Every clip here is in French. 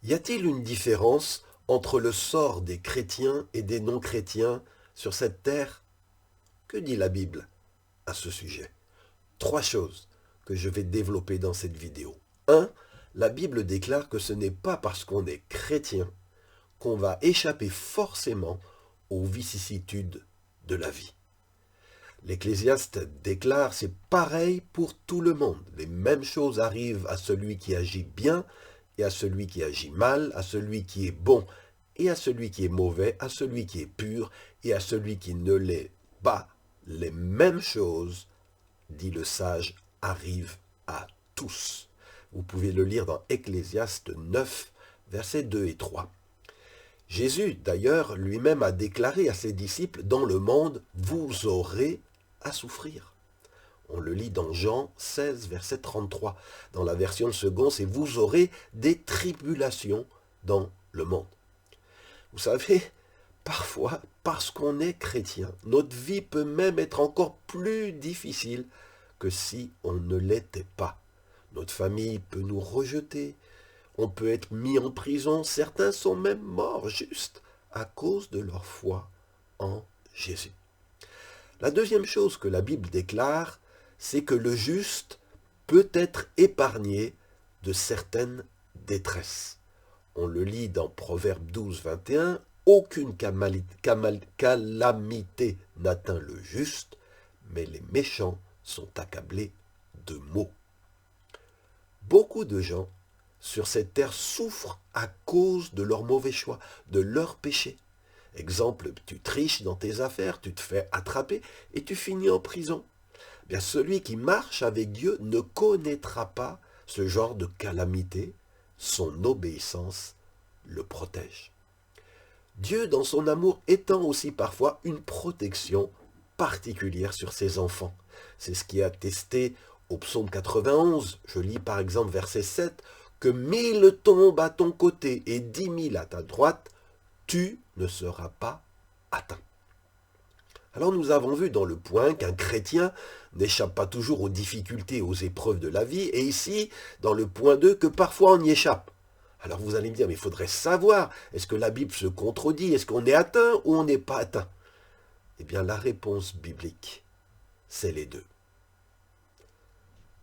Y a-t-il une différence entre le sort des chrétiens et des non-chrétiens sur cette terre? Que dit la Bible à ce sujet? Trois choses que je vais développer dans cette vidéo. 1. La Bible déclare que ce n'est pas parce qu'on est chrétien qu'on va échapper forcément aux vicissitudes de la vie. L'Ecclésiaste déclare c'est pareil pour tout le monde. Les mêmes choses arrivent à celui qui agit bien et à celui qui agit mal, à celui qui est bon et à celui qui est mauvais, à celui qui est pur et à celui qui ne l'est pas. Les mêmes choses, dit le sage, arrivent à tous. Vous pouvez le lire dans Ecclésiaste 9, versets 2 et 3. Jésus, d'ailleurs, lui-même a déclaré à ses disciples, dans le monde, vous aurez à souffrir. On le lit dans Jean 16, verset 33. Dans la version seconde, c'est vous aurez des tribulations dans le monde. Vous savez, parfois, parce qu'on est chrétien, notre vie peut même être encore plus difficile que si on ne l'était pas. Notre famille peut nous rejeter, on peut être mis en prison, certains sont même morts juste à cause de leur foi en Jésus. La deuxième chose que la Bible déclare, c'est que le juste peut être épargné de certaines détresses. On le lit dans Proverbe 12, 21, « Aucune calamité n'atteint le juste, mais les méchants sont accablés de maux. » Beaucoup de gens sur cette terre souffrent à cause de leurs mauvais choix, de leurs péchés. Exemple, tu triches dans tes affaires, tu te fais attraper et tu finis en prison. Bien, celui qui marche avec Dieu ne connaîtra pas ce genre de calamité. Son obéissance le protège. Dieu, dans son amour, étend aussi parfois une protection particulière sur ses enfants. C'est ce qui est attesté au psaume 91. Je lis par exemple verset 7, « Que 1000 tombent à ton côté et 10 000 à ta droite, tu ne seras pas atteint. » Alors nous avons vu dans le point qu'un chrétien n'échappe pas toujours aux difficultés, aux épreuves de la vie, et ici, dans le point 2, que parfois on y échappe. Alors vous allez me dire, mais il faudrait savoir, est-ce que la Bible se contredit? Est-ce qu'on est atteint ou on n'est pas atteint? Eh bien la réponse biblique, c'est les deux.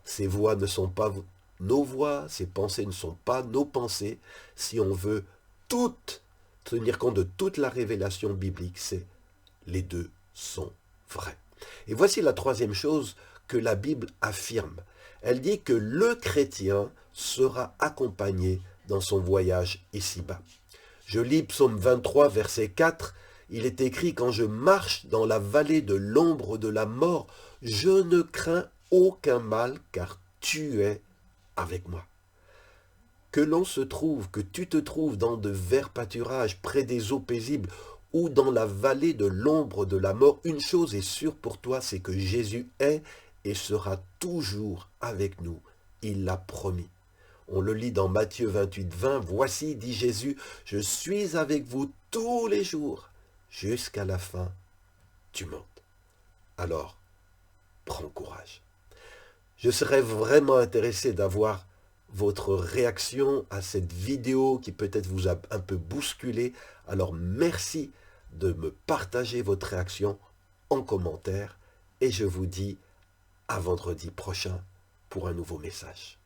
Ces voix ne sont pas nos voix, ces pensées ne sont pas nos pensées. Si on veut tenir compte de toute la révélation biblique, c'est les deux sont vrais. Et voici la troisième chose que la Bible affirme. Elle dit que le chrétien sera accompagné dans son voyage ici-bas. Je lis Psaume 23, verset 4. Il est écrit, « Quand je marche dans la vallée de l'ombre de la mort, je ne crains aucun mal, car tu es avec moi. » Que l'on se trouve, que tu te trouves dans de verts pâturages, près des eaux paisibles, ou dans la vallée de l'ombre de la mort, une chose est sûre pour toi, c'est que Jésus est et sera toujours avec nous. Il l'a promis. On le lit dans Matthieu 28, 20. « Voici, dit Jésus, je suis avec vous tous les jours, jusqu'à la fin du monde. » Alors, prends courage. Je serais vraiment intéressé d'avoir votre réaction à cette vidéo qui peut-être vous a un peu bousculé. Alors merci de me partager votre réaction en commentaire et je vous dis à vendredi prochain pour un nouveau message.